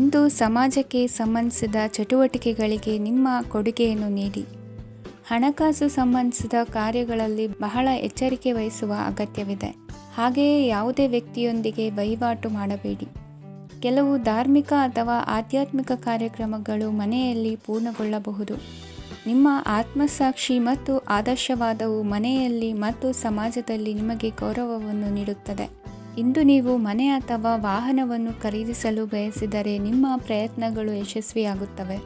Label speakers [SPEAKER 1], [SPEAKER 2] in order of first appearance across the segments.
[SPEAKER 1] ಇಂದು ಸಮಾಜಕ್ಕೆ ಸಂಬಂಧಿಸಿದ ಚಟುವಟಿಕೆಗಳಿಗೆ ನಿಮ್ಮ ಕೊಡುಗೆಯನ್ನು ನೀಡಿ. ಹಣಕಾಸು ಸಂಬಂಧಿಸಿದ ಕಾರ್ಯಗಳಲ್ಲಿ ಬಹಳ ಎಚ್ಚರಿಕೆ ವಹಿಸುವ ಅಗತ್ಯವಿದೆ. ಹಾಗೆಯೇ ಯಾವುದೇ ವ್ಯಕ್ತಿಯೊಂದಿಗೆ ವಹಿವಾಟು ಮಾಡಬೇಡಿ. ಕೆಲವು ಧಾರ್ಮಿಕ ಅಥವಾ ಆಧ್ಯಾತ್ಮಿಕ ಕಾರ್ಯಕ್ರಮಗಳು ಮನೆಯಲ್ಲಿ ಪೂರ್ಣಗೊಳ್ಳಬಹುದು. ನಿಮ್ಮ ಆತ್ಮಸಾಕ್ಷಿ ಮತ್ತು ಆದರ್ಶವಾದವು ಮನೆಯಲ್ಲಿ ಮತ್ತು ಸಮಾಜದಲ್ಲಿ ನಿಮಗೆ ಗೌರವವನ್ನು ನೀಡುತ್ತದೆ. ಇಂದು ನೀವು ಮನೆ ಅಥವಾ ವಾಹನವನ್ನು ಖರೀದಿಸಲು ಬಯಸಿದರೆ ನಿಮ್ಮ ಪ್ರಯತ್ನಗಳು ಯಶಸ್ವಿಯಾಗುತ್ತವೆ.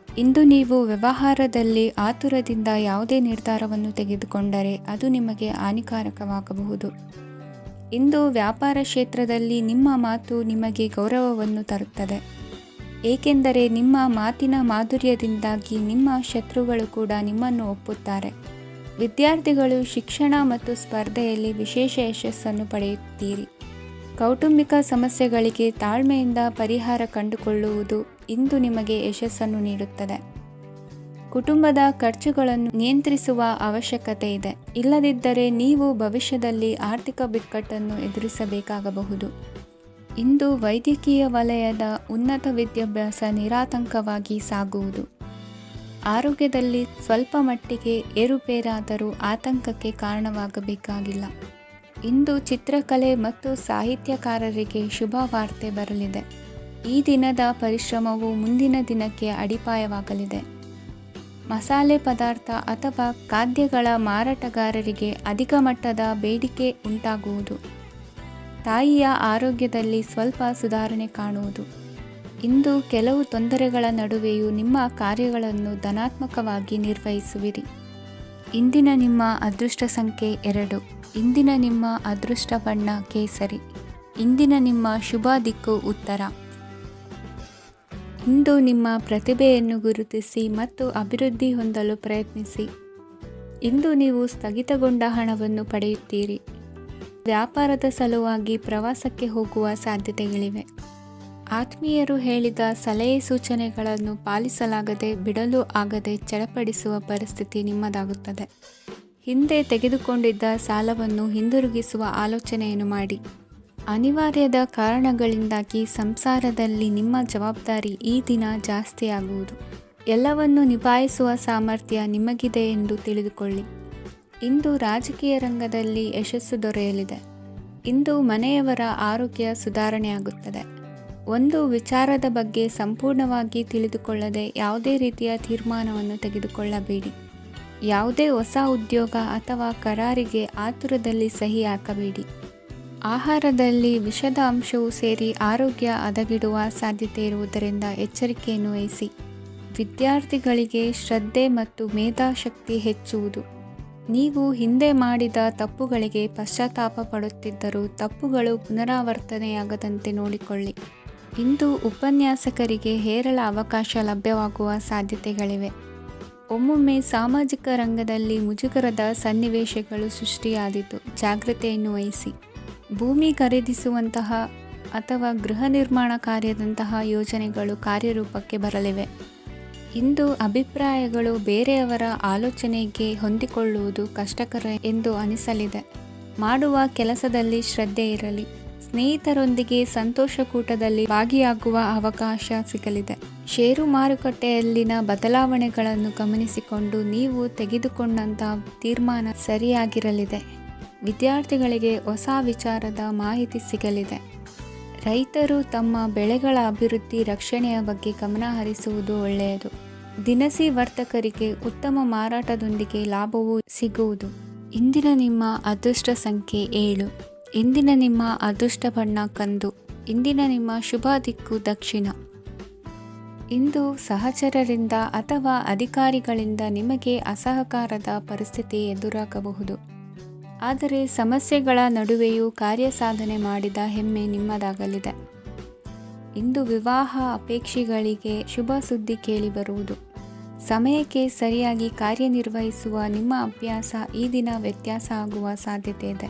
[SPEAKER 1] ಇಂದು ನೀವು ವ್ಯವಹಾರದಲ್ಲಿ ಆತುರದಿಂದ ಯಾವುದೇ ನಿರ್ಧಾರವನ್ನು ತೆಗೆದುಕೊಂಡರೆ ಅದು ನಿಮಗೆ ಹಾನಿಕಾರಕವಾಗಬಹುದು. ಇಂದು ವ್ಯಾಪಾರ ಕ್ಷೇತ್ರದಲ್ಲಿ ನಿಮ್ಮ ಮಾತು ನಿಮಗೆ ಗೌರವವನ್ನು ತರುತ್ತದೆ, ಏಕೆಂದರೆ ನಿಮ್ಮ ಮಾತಿನ ಮಾಧುರ್ಯದಿಂದಾಗಿ ನಿಮ್ಮ ಶತ್ರುಗಳು ಕೂಡ ನಿಮ್ಮನ್ನು ಒಪ್ಪುತ್ತಾರೆ. ವಿದ್ಯಾರ್ಥಿಗಳು ಶಿಕ್ಷಣ ಮತ್ತು ಸ್ಪರ್ಧೆಯಲ್ಲಿ ವಿಶೇಷ ಯಶಸ್ಸನ್ನು ಪಡೆಯುತ್ತೀರಿ. ಕೌಟುಂಬಿಕ ಸಮಸ್ಯೆಗಳಿಗೆ ತಾಳ್ಮೆಯಿಂದ ಪರಿಹಾರ ಕಂಡುಕೊಳ್ಳುವುದು ಇಂದು ನಿಮಗೆ ಯಶಸ್ಸನ್ನು ನೀಡುತ್ತದೆ. ಕುಟುಂಬದ ಖರ್ಚುಗಳನ್ನು ನಿಯಂತ್ರಿಸುವ ಅವಶ್ಯಕತೆ ಇದೆ, ಇಲ್ಲದಿದ್ದರೆ ನೀವು ಭವಿಷ್ಯದಲ್ಲಿ ಆರ್ಥಿಕ ಬಿಕ್ಕಟ್ಟನ್ನು ಎದುರಿಸಬೇಕಾಗಬಹುದು. ಇಂದು ವೈದ್ಯಕೀಯ ವಲಯದ ಉನ್ನತ ವಿದ್ಯಾಭ್ಯಾಸ ನಿರಾತಂಕವಾಗಿ ಸಾಗುವುದು. ಆರೋಗ್ಯದಲ್ಲಿ ಸ್ವಲ್ಪ ಮಟ್ಟಿಗೆ ಏರುಪೇರಾದರೂ ಆತಂಕಕ್ಕೆ ಕಾರಣವಾಗಬೇಕಾಗಿಲ್ಲ. ಇಂದು ಚಿತ್ರಕಲೆ ಮತ್ತು ಸಾಹಿತ್ಯಕಾರರಿಗೆ ಶುಭ ವಾರ್ತೆ ಬರಲಿದೆ. ಈ ದಿನದ ಪರಿಶ್ರಮವು ಮುಂದಿನ ದಿನಕ್ಕೆ ಅಡಿಪಾಯವಾಗಲಿದೆ. ಮಸಾಲೆ ಪದಾರ್ಥ ಅಥವಾ ಖಾದ್ಯಗಳ ಮಾರಾಟಗಾರರಿಗೆ ಅಧಿಕ ಮಟ್ಟದ ಬೇಡಿಕೆ ಉಂಟಾಗುವುದು. ತಾಯಿಯ ಆರೋಗ್ಯದಲ್ಲಿ ಸ್ವಲ್ಪ ಸುಧಾರಣೆ ಕಾಣುವುದು. ಇಂದು ಕೆಲವು ತೊಂದರೆಗಳ ನಡುವೆಯೂ ನಿಮ್ಮ ಕಾರ್ಯಗಳನ್ನು ಧನಾತ್ಮಕವಾಗಿ ನಿರ್ವಹಿಸುವಿರಿ. ಇಂದಿನ ನಿಮ್ಮ ಅದೃಷ್ಟ ಸಂಖ್ಯೆ 2. ಇಂದಿನ ನಿಮ್ಮ ಅದೃಷ್ಟ ಬಣ್ಣ ಕೇಸರಿ. ಇಂದಿನ ನಿಮ್ಮ ಶುಭ ದಿಕ್ಕು ಉತ್ತರ. ಇಂದು ನಿಮ್ಮ ಪ್ರತಿಭೆಯನ್ನು ಗುರುತಿಸಿ ಮತ್ತು ಅಭಿವೃದ್ಧಿ ಹೊಂದಲು ಪ್ರಯತ್ನಿಸಿ. ಇಂದು ನೀವು ಸ್ಥಗಿತಗೊಂಡ ಹಣವನ್ನು ಪಡೆಯುತ್ತೀರಿ. ವ್ಯಾಪಾರದ ಸಲುವಾಗಿ ಪ್ರವಾಸಕ್ಕೆ ಹೋಗುವ ಸಾಧ್ಯತೆಗಳಿವೆ. ಆತ್ಮೀಯರು ಹೇಳಿದ ಸಲಹೆ ಸೂಚನೆಗಳನ್ನು ಪಾಲಿಸಲಾಗದೆ ಬಿಡಲು ಆಗದೆ ಚಡಪಡಿಸುವ ಪರಿಸ್ಥಿತಿ ನಿಮ್ಮದಾಗುತ್ತದೆ. ಹಿಂದೆ ತೆಗೆದುಕೊಂಡಿದ್ದ ಸಾಲವನ್ನು ಹಿಂದಿರುಗಿಸುವ ಆಲೋಚನೆಯನ್ನು ಮಾಡಿ. ಅನಿವಾರ್ಯದ ಕಾರಣಗಳಿಂದಾಗಿ ಸಂಸಾರದಲ್ಲಿ ನಿಮ್ಮ ಜವಾಬ್ದಾರಿ ಈ ದಿನ ಜಾಸ್ತಿಯಾಗುವುದು. ಎಲ್ಲವನ್ನು ನಿಭಾಯಿಸುವ ಸಾಮರ್ಥ್ಯ ನಿಮಗಿದೆ ಎಂದು ತಿಳಿದುಕೊಳ್ಳಿ. ಇಂದು ರಾಜಕೀಯ ರಂಗದಲ್ಲಿ ಯಶಸ್ಸು ದೊರೆಯಲಿದೆ. ಇಂದು ಮನೆಯವರ ಆರೋಗ್ಯ ಸುಧಾರಣೆಯಾಗುತ್ತದೆ. ಒಂದು ವಿಚಾರದ ಬಗ್ಗೆ ಸಂಪೂರ್ಣವಾಗಿ ತಿಳಿದುಕೊಳ್ಳದೆ ಯಾವುದೇ ರೀತಿಯ ತೀರ್ಮಾನವನ್ನು ತೆಗೆದುಕೊಳ್ಳಬೇಡಿ. ಯಾವುದೇ ಹೊಸ ಉದ್ಯೋಗ ಅಥವಾ ಕರಾರಿಗೆ ಆತುರದಲ್ಲಿ ಸಹಿ ಹಾಕಬೇಡಿ. ಆಹಾರದಲ್ಲಿ ವಿಷದ ಅಂಶವು ಸೇರಿ ಆರೋಗ್ಯ ಹದಗೆಡುವ ಸಾಧ್ಯತೆ ಇರುವುದರಿಂದ ಎಚ್ಚರಿಕೆಯನ್ನು ವಹಿಸಿ. ವಿದ್ಯಾರ್ಥಿಗಳಿಗೆ ಶ್ರದ್ಧೆ ಮತ್ತು ಮೇಧಾಶಕ್ತಿ ಹೆಚ್ಚುವುದು. ನೀವು ಹಿಂದೆ ಮಾಡಿದ ತಪ್ಪುಗಳಿಗೆ ಪಶ್ಚಾತ್ತಾಪ ಪಡುತ್ತಿದ್ದರೂ ತಪ್ಪುಗಳು ಪುನರಾವರ್ತನೆಯಾಗದಂತೆ ನೋಡಿಕೊಳ್ಳಿ. ಇಂದು ಉಪನ್ಯಾಸಕರಿಗೆ ಹೇರಳ ಅವಕಾಶ ಲಭ್ಯವಾಗುವ ಸಾಧ್ಯತೆಗಳಿವೆ. ಒಮ್ಮೊಮ್ಮೆ ಸಾಮಾಜಿಕ ರಂಗದಲ್ಲಿ ಮುಜುಗರದ ಸನ್ನಿವೇಶಗಳು ಸೃಷ್ಟಿಯಾದೀತು. ಜಾಗ್ರತೆಯನ್ನು ವಹಿಸಿ. ಭೂಮಿ ಖರೀದಿಸುವಂತಹ ಅಥವಾ ಗೃಹ ನಿರ್ಮಾಣ ಕಾರ್ಯದಂತಹ ಯೋಜನೆಗಳು ಕಾರ್ಯರೂಪಕ್ಕೆ ಬರಲಿವೆ. ಇಂದು ಅಭಿಪ್ರಾಯಗಳು ಬೇರೆಯವರ ಆಲೋಚನೆಗೆ ಹೊಂದಿಕೊಳ್ಳುವುದು ಕಷ್ಟಕರ ಎಂದು ಅನಿಸಲಿದೆ. ಮಾಡುವ ಕೆಲಸದಲ್ಲಿ ಶ್ರದ್ಧೆ ಇರಲಿ. ಸ್ನೇಹಿತರೊಂದಿಗೆ ಸಂತೋಷಕೂಟದಲ್ಲಿ ಭಾಗಿಯಾಗುವ ಅವಕಾಶ ಸಿಗಲಿದೆ. ಷೇರು ಮಾರುಕಟ್ಟೆಯಲ್ಲಿನ ಬದಲಾವಣೆಗಳನ್ನು ಗಮನಿಸಿಕೊಂಡು ನೀವು ತೆಗೆದುಕೊಂಡಂತಹ ತೀರ್ಮಾನ ಸರಿಯಾಗಿರಲಿದೆ. ವಿದ್ಯಾರ್ಥಿಗಳಿಗೆ ಹೊಸ ವಿಚಾರದ ಮಾಹಿತಿ ಸಿಗಲಿದೆ. ರೈತರು ತಮ್ಮ ಬೆಳೆಗಳ ಅಭಿವೃದ್ಧಿ ರಕ್ಷಣೆಯ ಬಗ್ಗೆ ಗಮನ ಹರಿಸುವುದು ಒಳ್ಳೆಯದು. ದಿನಸಿ ವರ್ತಕರಿಗೆ ಉತ್ತಮ ಮಾರಾಟದೊಂದಿಗೆ ಲಾಭವೂ ಸಿಗುವುದು. ಇಂದಿನ ನಿಮ್ಮ ಅದೃಷ್ಟ ಸಂಖ್ಯೆ 7. ಇಂದಿನ ನಿಮ್ಮ ಅದೃಷ್ಟ ಬಣ್ಣ ಕಂದು. ಇಂದಿನ ನಿಮ್ಮ ಶುಭ ದಿಕ್ಕು ದಕ್ಷಿಣ. ಇಂದು ಸಹಚರರಿಂದ ಅಥವಾ ಅಧಿಕಾರಿಗಳಿಂದ ನಿಮಗೆ ಅಸಹಕಾರದ ಪರಿಸ್ಥಿತಿ ಎದುರಾಗಬಹುದು. ಆದರೆ ಸಮಸ್ಯೆಗಳ ನಡುವೆಯೂ ಕಾರ್ಯಸಾಧನೆ ಮಾಡಿದ ಹೆಮ್ಮೆ ನಿಮ್ಮದಾಗಲಿದೆ. ಇಂದು ವಿವಾಹ ಅಪೇಕ್ಷಿಗಳಿಗೆ ಶುಭ ಸುದ್ದಿ ಕೇಳಿಬರುವುದು. ಸಮಯಕ್ಕೆ ಸರಿಯಾಗಿ ಕಾರ್ಯನಿರ್ವಹಿಸುವ ನಿಮ್ಮ ಅಭ್ಯಾಸ ಈ ದಿನ ವ್ಯತ್ಯಾಸ ಆಗುವ ಸಾಧ್ಯತೆ ಇದೆ.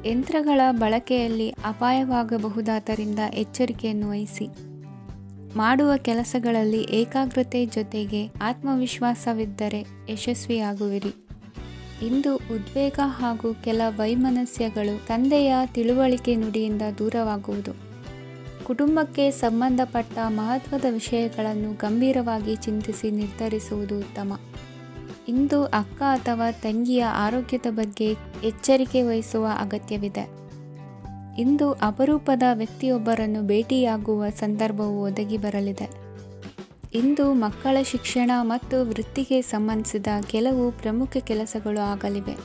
[SPEAKER 1] ಯಂತ್ರಗಳ ಬಳಕೆಯಲ್ಲಿ ಅಪಾಯವಾಗಬಹುದಾದ್ದರಿಂದ ಎಚ್ಚರಿಕೆಯನ್ನು ವಹಿಸಿ. ಮಾಡುವ ಕೆಲಸಗಳಲ್ಲಿ ಏಕಾಗ್ರತೆ ಜೊತೆಗೆ ಆತ್ಮವಿಶ್ವಾಸವಿದ್ದರೆ ಯಶಸ್ವಿಯಾಗುವಿರಿ. ಇಂದು ಉದ್ವೇಗ ಹಾಗೂ ಕೆಲ ವೈಮನಸ್ಯಗಳು ತಂದೆಯ ತಿಳುವಳಿಕೆ ನುಡಿಯಿಂದ ದೂರವಾಗುವುದು. ಕುಟುಂಬಕ್ಕೆ ಸಂಬಂಧಪಟ್ಟ ಮಹತ್ವದ ವಿಷಯಗಳನ್ನು ಗಂಭೀರವಾಗಿ ಚಿಂತಿಸಿ ನಿರ್ಧರಿಸುವುದು ಉತ್ತಮ. ಇಂದು ಅಕ್ಕ ಅಥವಾ ತಂಗಿಯ ಆರೋಗ್ಯದ ಬಗ್ಗೆ ಎಚ್ಚರಿಕೆ ವಹಿಸುವ ಅಗತ್ಯವಿದೆ. ಇಂದು ಅಪರೂಪದ ವ್ಯಕ್ತಿಯೊಬ್ಬರನ್ನು ಭೇಟಿಯಾಗುವ ಸಂದರ್ಭವು ಒದಗಿ ಬರಲಿದೆ. ಇಂದು ಮಕ್ಕಳ ಶಿಕ್ಷಣ ಮತ್ತು ವೃತ್ತಿಗೆ ಸಂಬಂಧಿಸಿದ ಕೆಲವು ಪ್ರಮುಖ ಕೆಲಸಗಳು ಆಗಲಿವೆ.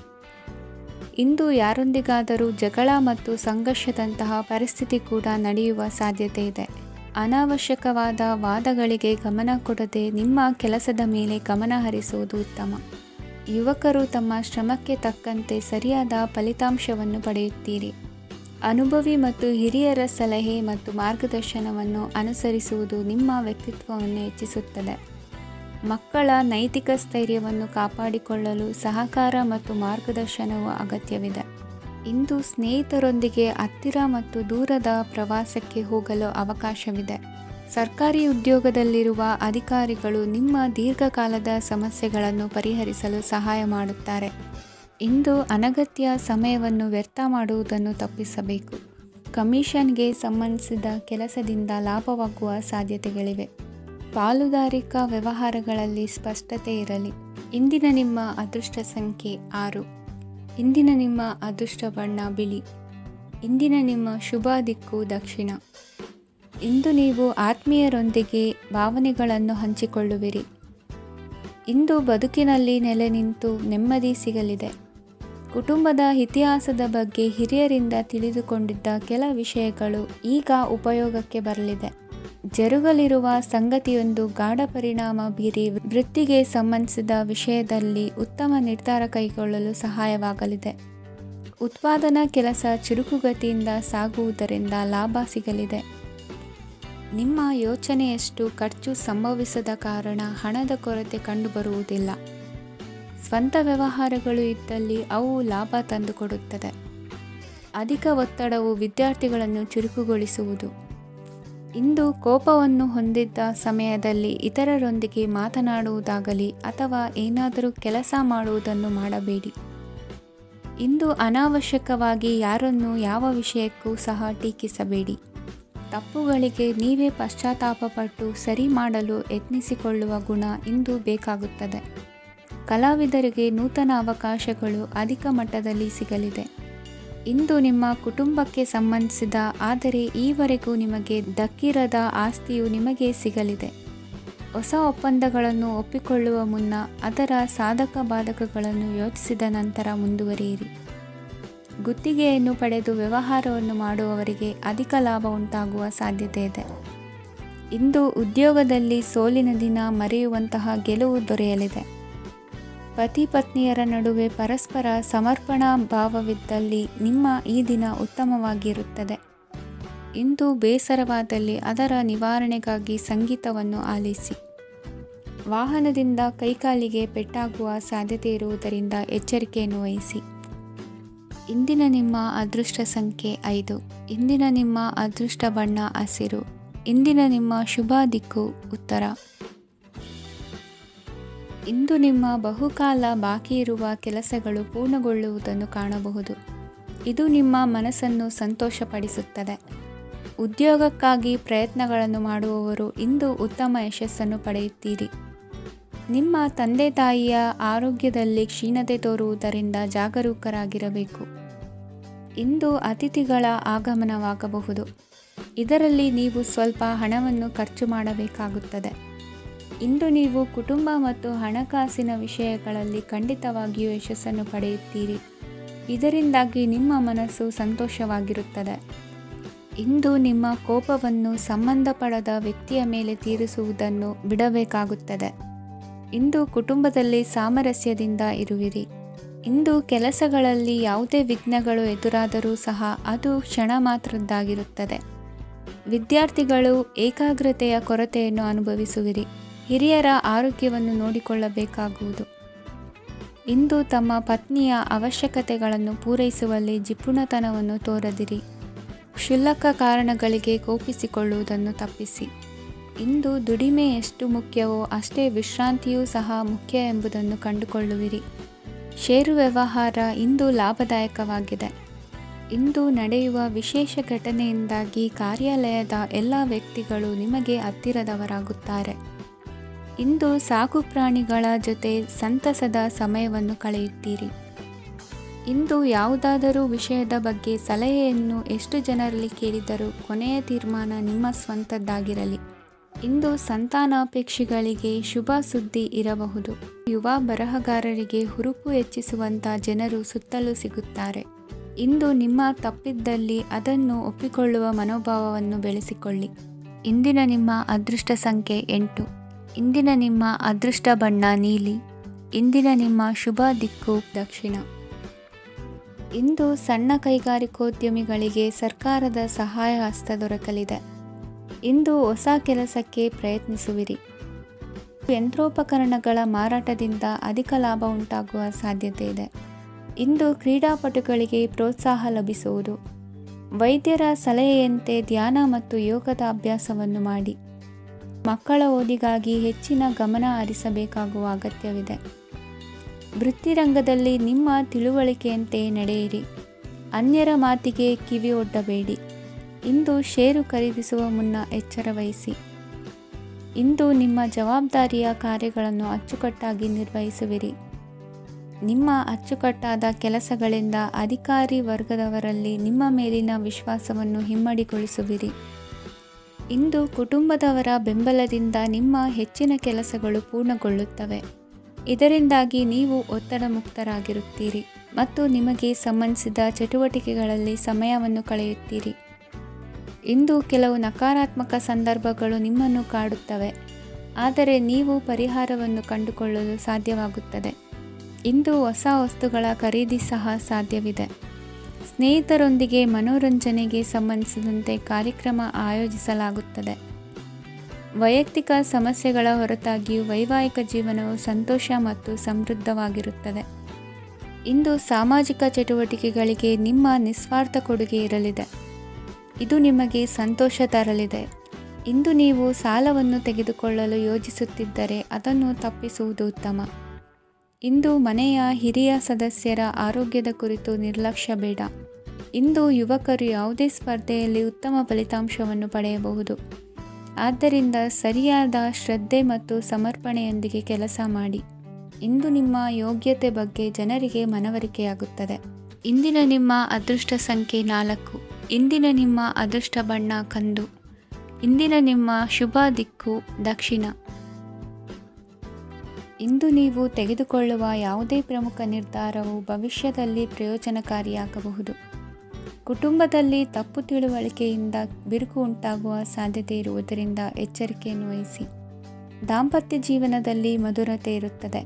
[SPEAKER 1] ಇಂದು ಯಾರೊಂದಿಗಾದರೂ ಜಗಳ ಮತ್ತು ಸಂಘರ್ಷದಂತಹ ಪರಿಸ್ಥಿತಿ ಕೂಡ ನಡೆಯುವ ಸಾಧ್ಯತೆ ಇದೆ. ಅನಾವಶ್ಯಕವಾದ ವಾದಗಳಿಗೆ ಗಮನ ಕೊಡದೆ ನಿಮ್ಮ ಕೆಲಸದ ಮೇಲೆ ಗಮನ ಹರಿಸುವುದು ಉತ್ತಮ. ಯುವಕರು ತಮ್ಮ ಶ್ರಮಕ್ಕೆ ತಕ್ಕಂತೆ ಸರಿಯಾದ ಫಲಿತಾಂಶವನ್ನು ಪಡೆಯುತ್ತೀರಿ. ಅನುಭವಿ ಮತ್ತು ಹಿರಿಯರ ಸಲಹೆ ಮತ್ತು ಮಾರ್ಗದರ್ಶನವನ್ನು ಅನುಸರಿಸುವುದು ನಿಮ್ಮ ವ್ಯಕ್ತಿತ್ವವನ್ನು ಹೆಚ್ಚಿಸುತ್ತದೆ. ಮಕ್ಕಳ ನೈತಿಕ ಸ್ಥೈರ್ಯವನ್ನು ಕಾಪಾಡಿಕೊಳ್ಳಲು ಸಹಕಾರ ಮತ್ತು ಮಾರ್ಗದರ್ಶನವು ಅಗತ್ಯವಿದೆ. ಇಂದು ಸ್ನೇಹಿತರೊಂದಿಗೆ ಹತ್ತಿರ ಮತ್ತು ದೂರದ ಪ್ರವಾಸಕ್ಕೆ ಹೋಗಲು ಅವಕಾಶವಿದೆ. ಸರ್ಕಾರಿ ಉದ್ಯೋಗದಲ್ಲಿರುವ ಅಧಿಕಾರಿಗಳು ನಿಮ್ಮ ದೀರ್ಘಕಾಲದ ಸಮಸ್ಯೆಗಳನ್ನು ಪರಿಹರಿಸಲು ಸಹಾಯ ಮಾಡುತ್ತಾರೆ. ಇಂದು ಅನಗತ್ಯ ಸಮಯವನ್ನು ವ್ಯರ್ಥ ಮಾಡುವುದನ್ನು ತಪ್ಪಿಸಬೇಕು. ಕಮಿಷನ್ಗೆ ಸಂಬಂಧಿಸಿದ ಕೆಲಸದಿಂದ ಲಾಭವಾಗುವ ಸಾಧ್ಯತೆಗಳಿವೆ. ಪಾಲುದಾರಿಕಾ ವ್ಯವಹಾರಗಳಲ್ಲಿ ಸ್ಪಷ್ಟತೆ ಇರಲಿ. ಇಂದಿನ ನಿಮ್ಮ ಅದೃಷ್ಟ ಸಂಖ್ಯೆ 6. ಇಂದಿನ ನಿಮ್ಮ ಅದೃಷ್ಟ ಬಣ್ಣ ಬಿಳಿ. ಇಂದಿನ ನಿಮ್ಮ ಶುಭ ದಿಕ್ಕು ದಕ್ಷಿಣ. ಇಂದು ನೀವು ಆತ್ಮೀಯರೊಂದಿಗೆ ಭಾವನೆಗಳನ್ನು ಹಂಚಿಕೊಳ್ಳುವಿರಿ. ಇಂದು ಬದುಕಿನಲ್ಲಿ ನೆಲೆ ನಿಂತು ನೆಮ್ಮದಿ ಸಿಗಲಿದೆ. ಕುಟುಂಬದ ಇತಿಹಾಸದ ಬಗ್ಗೆ ಹಿರಿಯರಿಂದ ತಿಳಿದುಕೊಂಡಿದ್ದ ಕೆಲ ವಿಷಯಗಳು ಈಗ ಉಪಯೋಗಕ್ಕೆ ಬರಲಿದೆ. ಜರುಗಲಿರುವ ಸಂಗತಿಯೊಂದು ಗಾಢ ಪರಿಣಾಮ ಬೀರಿ ವೃತ್ತಿಗೆ ಸಂಬಂಧಿಸಿದ ವಿಷಯದಲ್ಲಿ ಉತ್ತಮ ನಿರ್ಧಾರ ಕೈಗೊಳ್ಳಲು ಸಹಾಯವಾಗಲಿದೆ. ಉತ್ಪಾದನಾ ಕೆಲಸ ಚುರುಕುಗತಿಯಿಂದ ಸಾಗುವುದರಿಂದ ಲಾಭ ಸಿಗಲಿದೆ. ನಿಮ್ಮ ಯೋಚನೆಯಷ್ಟು ಖರ್ಚು ಸಂಭವಿಸದ ಕಾರಣ ಹಣದ ಕೊರತೆ ಕಂಡುಬರುವುದಿಲ್ಲ. ಸ್ವಂತ ವ್ಯವಹಾರಗಳು ಇದ್ದಲ್ಲಿ ಅವು ಲಾಭ ತಂದುಕೊಡುತ್ತದೆ. ಅಧಿಕ ಒತ್ತಡವು ವಿದ್ಯಾರ್ಥಿಗಳನ್ನು ಚುರುಕುಗೊಳಿಸುವುದು. ಇಂದು ಕೋಪವನ್ನು ಹೊಂದಿದ್ದ ಸಮಯದಲ್ಲಿ ಇತರರೊಂದಿಗೆ ಮಾತನಾಡುವುದಾಗಲಿ ಅಥವಾ ಏನಾದರೂ ಕೆಲಸ ಮಾಡುವುದನ್ನು ಮಾಡಬೇಡಿ. ಇಂದು ಅನಾವಶ್ಯಕವಾಗಿ ಯಾರನ್ನೂ ಯಾವ ವಿಷಯಕ್ಕೂ ಸಹ ಟೀಕಿಸಬೇಡಿ. ತಪ್ಪುಗಳಿಗೆ ನೀವೇ ಪಶ್ಚಾತ್ತಾಪಪಟ್ಟು ಸರಿ ಮಾಡಲು ಯತ್ನಿಸಿಕೊಳ್ಳುವ ಗುಣ ಇಂದು ಬೇಕಾಗುತ್ತದೆ. ಕಲಾವಿದರಿಗೆ ನೂತನ ಅವಕಾಶಗಳು ಅಧಿಕ ಮಟ್ಟದಲ್ಲಿ ಸಿಗಲಿದೆ. ಇಂದು ನಿಮ್ಮ ಕುಟುಂಬಕ್ಕೆ ಸಂಬಂಧಿಸಿದ ಆದರೆ ಈವರೆಗೂ ನಿಮಗೆ ದಕ್ಕಿರದ ಆಸ್ತಿಯು ನಿಮಗೆ ಸಿಗಲಿದೆ. ಹೊಸ ಒಪ್ಪಂದಗಳನ್ನು ಒಪ್ಪಿಕೊಳ್ಳುವ ಮುನ್ನ ಅದರ ಸಾಧಕ ಬಾಧಕಗಳನ್ನು ಯೋಚಿಸಿದ ನಂತರ ಮುಂದುವರಿಯಿರಿ. ಗುತ್ತಿಗೆಯನ್ನು ಪಡೆದು ವ್ಯವಹಾರವನ್ನು ಮಾಡುವವರಿಗೆ ಅಧಿಕ ಲಾಭ ಉಂಟಾಗುವ ಸಾಧ್ಯತೆ ಇದೆ. ಇಂದು ಉದ್ಯೋಗದಲ್ಲಿ ಸೋಲಿನ ದಿನ ಮರೆಯುವಂತಹ ಗೆಲುವು ದೊರೆಯಲಿದೆ. ಪತಿ ಪತ್ನಿಯರ ನಡುವೆ ಪರಸ್ಪರ ಸಮರ್ಪಣಾ ಭಾವವಿದ್ದಲ್ಲಿ ನಿಮ್ಮ ಈ ದಿನ ಉತ್ತಮವಾಗಿರುತ್ತದೆ. ಇಂದು ಬೇಸರವಾದಲ್ಲಿ ಅದರ ನಿವಾರಣೆಗಾಗಿ ಸಂಗೀತವನ್ನು ಆಲಿಸಿ. ವಾಹನದಿಂದ ಕೈಕಾಲಿಗೆ ಪೆಟ್ಟಾಗುವ ಸಾಧ್ಯತೆ ಇರುವುದರಿಂದ ಎಚ್ಚರಿಕೆಯನ್ನು ವಹಿಸಿ. ಇಂದಿನ ನಿಮ್ಮ ಅದೃಷ್ಟ ಸಂಖ್ಯೆ 5. ಇಂದಿನ ನಿಮ್ಮ ಅದೃಷ್ಟ ಬಣ್ಣ ಹಸಿರು. ಇಂದಿನ ನಿಮ್ಮ ಶುಭ ದಿಕ್ಕು ಉತ್ತರ. ಇಂದು ನಿಮ್ಮ ಬಹುಕಾಲ ಬಾಕಿ ಇರುವ ಕೆಲಸಗಳು ಪೂರ್ಣಗೊಳ್ಳುವುದನ್ನು ಕಾಣಬಹುದು. ಇದು ನಿಮ್ಮ ಮನಸ್ಸನ್ನು ಸಂತೋಷಪಡಿಸುತ್ತದೆ. ಉದ್ಯೋಗಕ್ಕಾಗಿ ಪ್ರಯತ್ನಗಳನ್ನು ಮಾಡುವವರು ಇಂದು ಉತ್ತಮ ಯಶಸ್ಸನ್ನು ಪಡೆಯುತ್ತೀರಿ. ನಿಮ್ಮ ತಂದೆ ತಾಯಿಯ ಆರೋಗ್ಯದಲ್ಲಿ ಕ್ಷೀಣತೆ ತೋರುವುದರಿಂದ ಜಾಗರೂಕರಾಗಿರಬೇಕು. ಇಂದು ಅತಿಥಿಗಳ ಆಗಮನವಾಗಬಹುದು. ಇದರಲ್ಲಿ ನೀವು ಸ್ವಲ್ಪ ಹಣವನ್ನು ಖರ್ಚು ಮಾಡಬೇಕಾಗುತ್ತದೆ. ಇಂದು ನೀವು ಕುಟುಂಬ ಮತ್ತು ಹಣಕಾಸಿನ ವಿಷಯಗಳಲ್ಲಿ ಖಂಡಿತವಾಗಿಯೂ ಯಶಸ್ಸನ್ನು ಪಡೆಯುತ್ತೀರಿ. ಇದರಿಂದಾಗಿ ನಿಮ್ಮ ಮನಸ್ಸು ಸಂತೋಷವಾಗಿರುತ್ತದೆ. ಇಂದು ನಿಮ್ಮ ಕೋಪವನ್ನು ಸಂಬಂಧಪಡದ ವ್ಯಕ್ತಿಯ ಮೇಲೆ ತೀರಿಸುವುದನ್ನು ಬಿಡಬೇಕಾಗುತ್ತದೆ. ಇಂದು ಕುಟುಂಬದಲ್ಲಿ ಸಾಮರಸ್ಯದಿಂದ ಇರುವಿರಿ. ಇಂದು ಕೆಲಸಗಳಲ್ಲಿ ಯಾವುದೇ ವಿಘ್ನಗಳು ಎದುರಾದರೂ ಸಹ ಅದು ಕ್ಷಣ ಮಾತ್ರದ್ದಾಗಿರುತ್ತದೆ. ವಿದ್ಯಾರ್ಥಿಗಳು ಏಕಾಗ್ರತೆಯ ಕೊರತೆಯನ್ನು ಅನುಭವಿಸುವಿರಿ. ಹಿರಿಯರ ಆರೋಗ್ಯವನ್ನು ನೋಡಿಕೊಳ್ಳಬೇಕಾಗುವುದು. ಇಂದು ತಮ್ಮ ಪತ್ನಿಯ ಅವಶ್ಯಕತೆಗಳನ್ನು ಪೂರೈಸುವಲ್ಲಿ ಜಿಪುಣತನವನ್ನು ತೋರದಿರಿ. ಕ್ಷುಲ್ಲಕ ಕಾರಣಗಳಿಗೆ ಕೋಪಿಸಿಕೊಳ್ಳುವುದನ್ನು ತಪ್ಪಿಸಿ. ಇಂದು ದುಡಿಮೆ ಎಷ್ಟು ಮುಖ್ಯವೋ ಅಷ್ಟೇ ವಿಶ್ರಾಂತಿಯೂ ಸಹ ಮುಖ್ಯ ಎಂಬುದನ್ನು ಕಂಡುಕೊಳ್ಳುವಿರಿ. ಷೇರು ವ್ಯವಹಾರ ಇಂದು ಲಾಭದಾಯಕವಾಗಿದೆ. ಇಂದು ನಡೆಯುವ ವಿಶೇಷ ಘಟನೆಯಿಂದಾಗಿ ಕಾರ್ಯಾಲಯದ ಎಲ್ಲ ವ್ಯಕ್ತಿಗಳು ನಿಮಗೆ ಹತ್ತಿರದವರಾಗುತ್ತಾರೆ. ಇಂದು ಸಾಕು ಪ್ರಾಣಿಗಳ ಜೊತೆ ಸಂತಸದ ಸಮಯವನ್ನು ಕಳೆಯುತ್ತೀರಿ. ಇಂದು ಯಾವುದಾದರೂ ವಿಷಯದ ಬಗ್ಗೆ ಸಲಹೆಯನ್ನು ಎಷ್ಟು ಜನರಲ್ಲಿ ಕೇಳಿದರೂ ಕೊನೆಯ ತೀರ್ಮಾನ ನಿಮ್ಮ ಸ್ವಂತದ್ದಾಗಿರಲಿ. ಇಂದು ಸಂತಾನಾಪೇಕ್ಷಿಗಳಿಗೆ ಶುಭ ಸುದ್ದಿ ಇರಬಹುದು. ಯುವ ಬರಹಗಾರರಿಗೆ ಹುರುಪು ಹೆಚ್ಚಿಸುವಂಥ ಜನರು ಸುತ್ತಲೂ ಸಿಗುತ್ತಾರೆ. ಇಂದು ನಿಮ್ಮ ತಪ್ಪಿದ್ದಲ್ಲಿ ಅದನ್ನು ಒಪ್ಪಿಕೊಳ್ಳುವ ಮನೋಭಾವವನ್ನು ಬೆಳೆಸಿಕೊಳ್ಳಿ. ಇಂದಿನ ನಿಮ್ಮ ಅದೃಷ್ಟ ಸಂಖ್ಯೆ 8. ಇಂದಿನ ನಿಮ್ಮ ಅದೃಷ್ಟ ಬಣ್ಣ ನೀಲಿ. ಇಂದಿನ ನಿಮ್ಮ ಶುಭ ದಿಕ್ಕು ದಕ್ಷಿಣ. ಇಂದು ಸಣ್ಣ ಕೈಗಾರಿಕೋದ್ಯಮಿಗಳಿಗೆ ಸರ್ಕಾರದ ಸಹಾಯ ಹಸ್ತ ದೊರಕಲಿದೆ. ಇಂದು ಹೊಸ ಕೆಲಸಕ್ಕೆ ಪ್ರಯತ್ನಿಸುವಿರಿ. ಯಂತ್ರೋಪಕರಣಗಳ ಮಾರಾಟದಿಂದ ಅಧಿಕ ಲಾಭ ಉಂಟಾಗುವ ಸಾಧ್ಯತೆ ಇದೆ. ಇಂದು ಕ್ರೀಡಾಪಟುಗಳಿಗೆ ಪ್ರೋತ್ಸಾಹ ಲಭಿಸುವುದು. ವೈದ್ಯರ ಸಲಹೆಯಂತೆ ಧ್ಯಾನ ಮತ್ತು ಯೋಗದ ಅಭ್ಯಾಸವನ್ನು ಮಾಡಿ. ಮಕ್ಕಳ ಓದಿಗಾಗಿ ಹೆಚ್ಚಿನ ಗಮನ ಹರಿಸಬೇಕಾಗುವ ಅಗತ್ಯವಿದೆ. ವೃತ್ತಿರಂಗದಲ್ಲಿ ನಿಮ್ಮ ತಿಳುವಳಿಕೆಯಂತೆ ನಡೆಯಿರಿ. ಅನ್ಯರ ಮಾತಿಗೆ ಕಿವಿ ಒಡ್ಡಬೇಡಿ. ಇಂದು ಷೇರು ಖರೀದಿಸುವ ಮುನ್ನ ಎಚ್ಚರ ವಹಿಸಿ. ಇಂದು ನಿಮ್ಮ ಜವಾಬ್ದಾರಿಯ ಕಾರ್ಯಗಳನ್ನು ಅಚ್ಚುಕಟ್ಟಾಗಿ ನಿರ್ವಹಿಸುವಿರಿ. ನಿಮ್ಮ ಅಚ್ಚುಕಟ್ಟಾದ ಕೆಲಸಗಳಿಂದ ಅಧಿಕಾರಿ ವರ್ಗದವರಲ್ಲಿ ನಿಮ್ಮ ಮೇಲಿನ ವಿಶ್ವಾಸವನ್ನು ಇಮ್ಮಡಿಗೊಳಿಸುವಿರಿ. ಇಂದು ಕುಟುಂಬದವರ ಬೆಂಬಲದಿಂದ ನಿಮ್ಮ ಹೆಚ್ಚಿನ ಕೆಲಸಗಳು ಪೂರ್ಣಗೊಳ್ಳುತ್ತವೆ. ಇದರಿಂದಾಗಿ ನೀವು ಒತ್ತಡ ಮುಕ್ತರಾಗಿರುತ್ತೀರಿ ಮತ್ತು ನಿಮಗೆ ಸಂಬಂಧಿಸಿದ ಚಟುವಟಿಕೆಗಳಲ್ಲಿ ಸಮಯವನ್ನು ಕಳೆಯುತ್ತೀರಿ. ಇಂದು ಕೆಲವು ನಕಾರಾತ್ಮಕ ಸಂದರ್ಭಗಳು ನಿಮ್ಮನ್ನು ಕಾಡುತ್ತವೆ, ಆದರೆ ನೀವು ಪರಿಹಾರವನ್ನು ಕಂಡುಕೊಳ್ಳಲು ಸಾಧ್ಯವಾಗುತ್ತದೆ. ಇಂದು ಹೊಸ ವಸ್ತುಗಳ ಖರೀದಿ ಸಹ ಸಾಧ್ಯವಿದೆ. ಸ್ನೇಹಿತರೊಂದಿಗೆ ಮನೋರಂಜನೆಗೆ ಸಂಬಂಧಿಸಿದಂತೆ ಕಾರ್ಯಕ್ರಮ ಆಯೋಜಿಸಲಾಗುತ್ತದೆ. ವೈಯಕ್ತಿಕ ಸಮಸ್ಯೆಗಳ ಹೊರತಾಗಿಯೂ ವೈವಾಹಿಕ ಜೀವನವು ಸಂತೋಷ ಮತ್ತು ಸಮೃದ್ಧವಾಗಿರುತ್ತದೆ. ಇಂದು ಸಾಮಾಜಿಕ ಚಟುವಟಿಕೆಗಳಿಗೆ ನಿಮ್ಮ ನಿಸ್ವಾರ್ಥ ಕೊಡುಗೆ ಇರಲಿದೆ. ಇದು ನಿಮಗೆ ಸಂತೋಷ ತರಲಿದೆ. ಇಂದು ನೀವು ಸಾಲವನ್ನು ತೆಗೆದುಕೊಳ್ಳಲು ಯೋಜಿಸುತ್ತಿದ್ದರೆ ಅದನ್ನು ತಪ್ಪಿಸುವುದು ಉತ್ತಮ. ಇಂದು ಮನೆಯ ಹಿರಿಯ ಸದಸ್ಯರ ಆರೋಗ್ಯದ ಕುರಿತು ನಿರ್ಲಕ್ಷ್ಯ ಬೇಡ. ಇಂದು ಯುವಕರು ಯಾವುದೇ ಸ್ಪರ್ಧೆಯಲ್ಲಿ ಉತ್ತಮ ಫಲಿತಾಂಶವನ್ನು ಪಡೆಯಬಹುದು. ಆದ್ದರಿಂದ ಸರಿಯಾದ ಶ್ರದ್ಧೆ ಮತ್ತು ಸಮರ್ಪಣೆಯೊಂದಿಗೆ ಕೆಲಸ ಮಾಡಿ. ಇಂದು ನಿಮ್ಮ ಯೋಗ್ಯತೆ ಬಗ್ಗೆ ಜನರಿಗೆ ಮನವರಿಕೆಯಾಗುತ್ತದೆ. ಇಂದಿನ ನಿಮ್ಮ ಅದೃಷ್ಟ ಸಂಖ್ಯೆ 4. ಇಂದಿನ ನಿಮ್ಮ ಅದೃಷ್ಟ ಬಣ್ಣ ಕಂದು. ಇಂದಿನ ನಿಮ್ಮ ಶುಭ ದಿಕ್ಕು ದಕ್ಷಿಣ. ಇಂದು ನೀವು ತೆಗೆದುಕೊಳ್ಳುವ ಯಾವುದೇ ಪ್ರಮುಖ ನಿರ್ಧಾರವು ಭವಿಷ್ಯದಲ್ಲಿ ಪ್ರಯೋಜನಕಾರಿಯಾಗಬಹುದು. ಕುಟುಂಬದಲ್ಲಿ ತಪ್ಪು ತಿಳುವಳಿಕೆಯಿಂದ ಬಿರುಕು ಉಂಟಾಗುವ ಸಾಧ್ಯತೆ ಇರುವುದರಿಂದ ಎಚ್ಚರಿಕೆಯನ್ನು ವಹಿಸಿ. ದಾಂಪತ್ಯ ಜೀವನದಲ್ಲಿ ಮಧುರತೆ ಇರುತ್ತದೆ.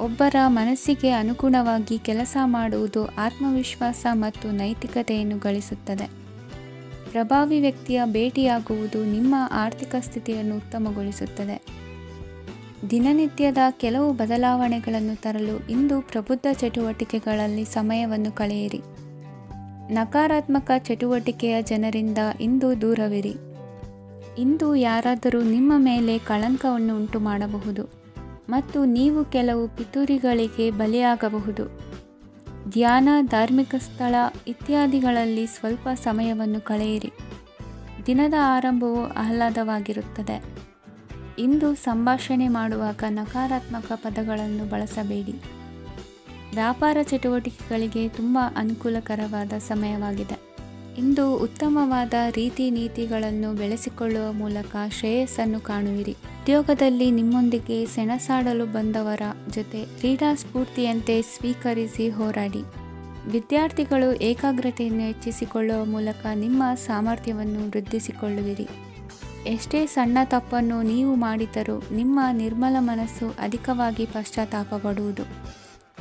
[SPEAKER 1] ಒಬ್ಬರ ಮನಸ್ಸಿಗೆ ಅನುಗುಣವಾಗಿ ಕೆಲಸ ಮಾಡುವುದು ಆತ್ಮವಿಶ್ವಾಸ ಮತ್ತು ನೈತಿಕತೆಯನ್ನು ಗಳಿಸುತ್ತದೆ. ಪ್ರಭಾವಿ ವ್ಯಕ್ತಿಯ ಭೇಟಿಯಾಗುವುದು ನಿಮ್ಮ ಆರ್ಥಿಕ ಸ್ಥಿತಿಯನ್ನು ಉತ್ತಮಗೊಳಿಸುತ್ತದೆ. ದಿನನಿತ್ಯದ ಕೆಲವು ಬದಲಾವಣೆಗಳನ್ನು ತರಲು ಇಂದು ಪ್ರಬುದ್ಧ ಚಟುವಟಿಕೆಗಳಲ್ಲಿ ಸಮಯವನ್ನು ಕಳೆಯಿರಿ. ನಕಾರಾತ್ಮಕ ಚಟುವಟಿಕೆಯ ಜನರಿಂದ ಇಂದು ದೂರವಿರಿ. ಇಂದು ಯಾರಾದರೂ ನಿಮ್ಮ ಮೇಲೆ ಕಳಂಕವನ್ನು ಉಂಟು ಮಾಡಬಹುದು ಮತ್ತು ನೀವು ಕೆಲವು ಪಿತೂರಿಗಳಿಗೆ ಬಲಿಯಾಗಬಹುದು. ಧ್ಯಾನ, ಧಾರ್ಮಿಕ ಸ್ಥಳ ಇತ್ಯಾದಿಗಳಲ್ಲಿ ಸ್ವಲ್ಪ ಸಮಯವನ್ನು ಕಳೆಯಿರಿ. ದಿನದ ಆರಂಭವು ಆಹ್ಲಾದವಾಗಿರುತ್ತದೆ. ಇಂದು ಸಂಭಾಷಣೆ ಮಾಡುವಾಗ ನಕಾರಾತ್ಮಕ ಪದಗಳನ್ನು ಬಳಸಬೇಡಿ. ವ್ಯಾಪಾರ ಚಟುವಟಿಕೆಗಳಿಗೆ ತುಂಬ ಅನುಕೂಲಕರವಾದ ಸಮಯವಾಗಿದೆ. ಇಂದು ಉತ್ತಮವಾದ ರೀತಿ ನೀತಿಗಳನ್ನು ಬೆಳೆಸಿಕೊಳ್ಳುವ ಮೂಲಕ ಶ್ರೇಯಸ್ಸನ್ನು ಕಾಣುವಿರಿ. ಉದ್ಯೋಗದಲ್ಲಿ ನಿಮ್ಮೊಂದಿಗೆ ಸೆಣಸಾಡಲು ಬಂದವರ ಜೊತೆ ಕ್ರೀಡಾ ಸ್ಫೂರ್ತಿಯಂತೆ ಸ್ವೀಕರಿಸಿ ಹೋರಾಡಿ. ವಿದ್ಯಾರ್ಥಿಗಳು ಏಕಾಗ್ರತೆಯನ್ನು ಹೆಚ್ಚಿಸಿಕೊಳ್ಳುವ ಮೂಲಕ ನಿಮ್ಮ ಸಾಮರ್ಥ್ಯವನ್ನು ವೃದ್ಧಿಸಿಕೊಳ್ಳುವಿರಿ. ಎಷ್ಟೇ ಸಣ್ಣ ತಪ್ಪನ್ನು ನೀವು ಮಾಡಿದರೂ ನಿಮ್ಮ ನಿರ್ಮಲ ಮನಸ್ಸು ಅಧಿಕವಾಗಿ ಪಶ್ಚಾತ್ತಾಪ ಪಡುವುದು.